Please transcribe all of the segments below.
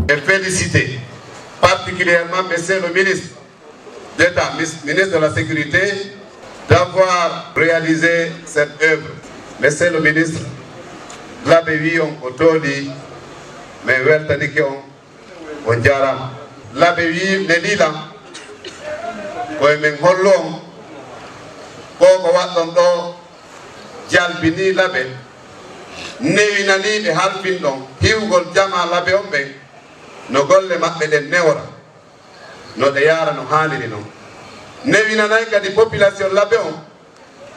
Et féliciter particulièrement Monsieur le ministre d'État, ministre de la Sécurité, d'avoir réalisé cette œuvre. Monsieur le ministre, l'abbé Wion Otoli, mais Weltanike on Jaram. L'abbé Wion Nelila, Koemen Hollong, Koko Watondo, Jalbini l'abbé, Newinani de Halpindon, Hiugol Jama l'abbé Ombe, no golle maɓɓe ɗen newra no ɗe yara no haaliri noon newinanayi kadi population labbe on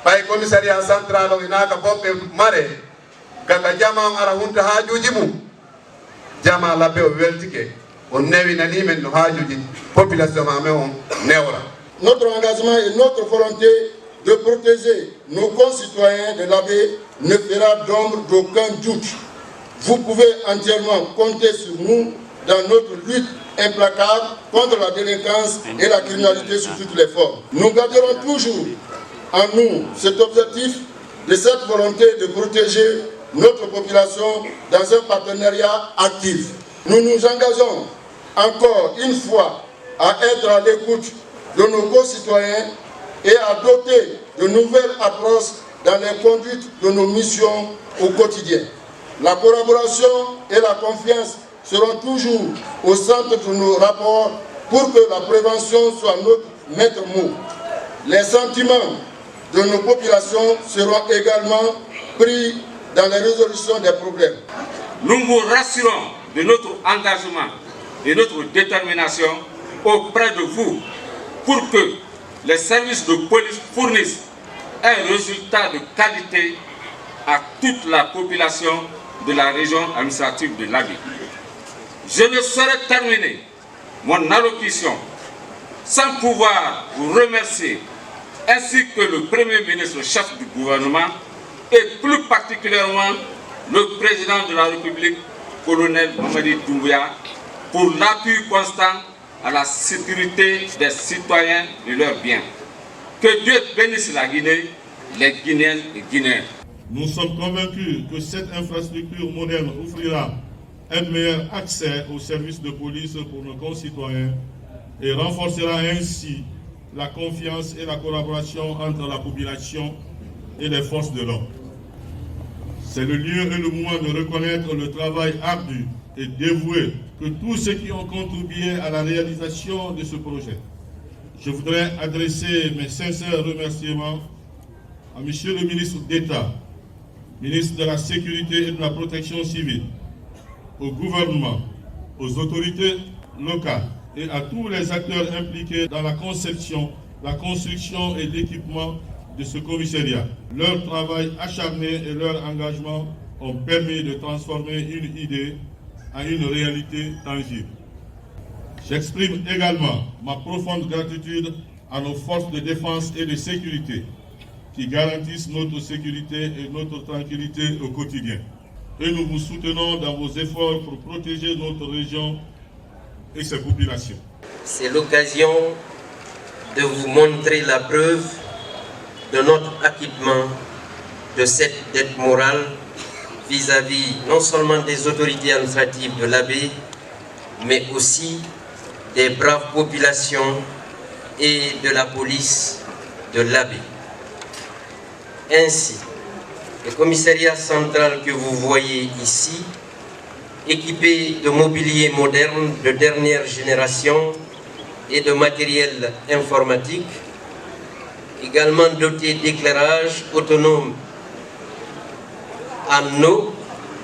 ɓay commissariat central o inaka boɓɓe mare kaka jama on ara hunta haajuji mum jama labbe o weltike on newinani men no haajuji population mamen on newra. Notre engagement et notre volonté de protéger nos concitoyens de l'abbé ne fera d'ombre d'aucun doute. Vous pouvez entièrement compter sur nous dans notre lutte implacable contre la délinquance et la criminalité sous toutes les formes. Nous garderons toujours en nous cet objectif de cette volonté de protéger notre population dans un partenariat actif. Nous nous engageons encore une fois à être à l'écoute de nos concitoyens et à adopter de nouvelles approches dans les conduites de nos missions au quotidien. La collaboration et la confiance seront toujours au centre de nos rapports pour que la prévention soit notre maître mot. Les sentiments de nos populations seront également pris dans la résolution des problèmes. Nous vous rassurons de notre engagement et notre détermination auprès de vous pour que les services de police fournissent un résultat de qualité à toute la population de la région administrative de l'Abbé. Je ne saurais terminer mon allocution sans pouvoir vous remercier, ainsi que le Premier ministre chef du gouvernement et plus particulièrement le président de la République, colonel Mamadi Doumbouya, pour l'appui constant à la sécurité des citoyens et leurs biens. Que Dieu bénisse la Guinée, les Guinéennes et Guinéens. Nous sommes convaincus que cette infrastructure moderne offrira un meilleur accès aux services de police pour nos concitoyens et renforcera ainsi la confiance et la collaboration entre la population et les forces de l'ordre. C'est le lieu et le moment de reconnaître le travail ardu et dévoué que tous ceux qui ont contribué à la réalisation de ce projet. Je voudrais adresser mes sincères remerciements à Monsieur le ministre d'État, ministre de la Sécurité et de la Protection civile, au gouvernement, aux autorités locales et à tous les acteurs impliqués dans la conception, la construction et l'équipement de ce commissariat. Leur travail acharné et leur engagement ont permis de transformer une idée en une réalité tangible. J'exprime également ma profonde gratitude à nos forces de défense et de sécurité qui garantissent notre sécurité et notre tranquillité au quotidien. Et nous vous soutenons dans vos efforts pour protéger notre région et ses populations. C'est l'occasion de vous montrer la preuve de notre acquittement de cette dette morale vis-à-vis non seulement des autorités administratives de l'Abbé, mais aussi des braves populations et de la police de l'Abbé. Ainsi, le commissariat central que vous voyez ici, équipé de mobilier moderne de dernière génération et de matériel informatique, également doté d'éclairage autonome en eau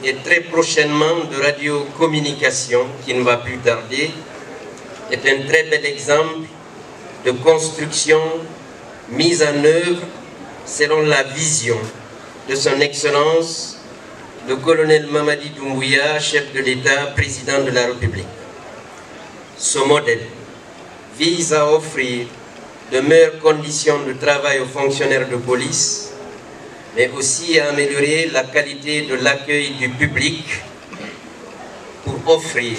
et très prochainement de radiocommunication qui ne va plus tarder, est un très bel exemple de construction mise en œuvre selon la vision de son Excellence, le colonel Mamadi Doumbouya, chef de l'État, président de la République. Ce modèle vise à offrir de meilleures conditions de travail aux fonctionnaires de police, mais aussi à améliorer la qualité de l'accueil du public pour offrir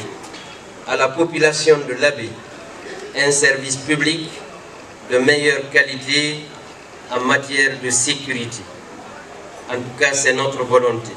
à la population de l'Abbé un service public de meilleure qualité en matière de sécurité. En tout cas, c'est notre volonté.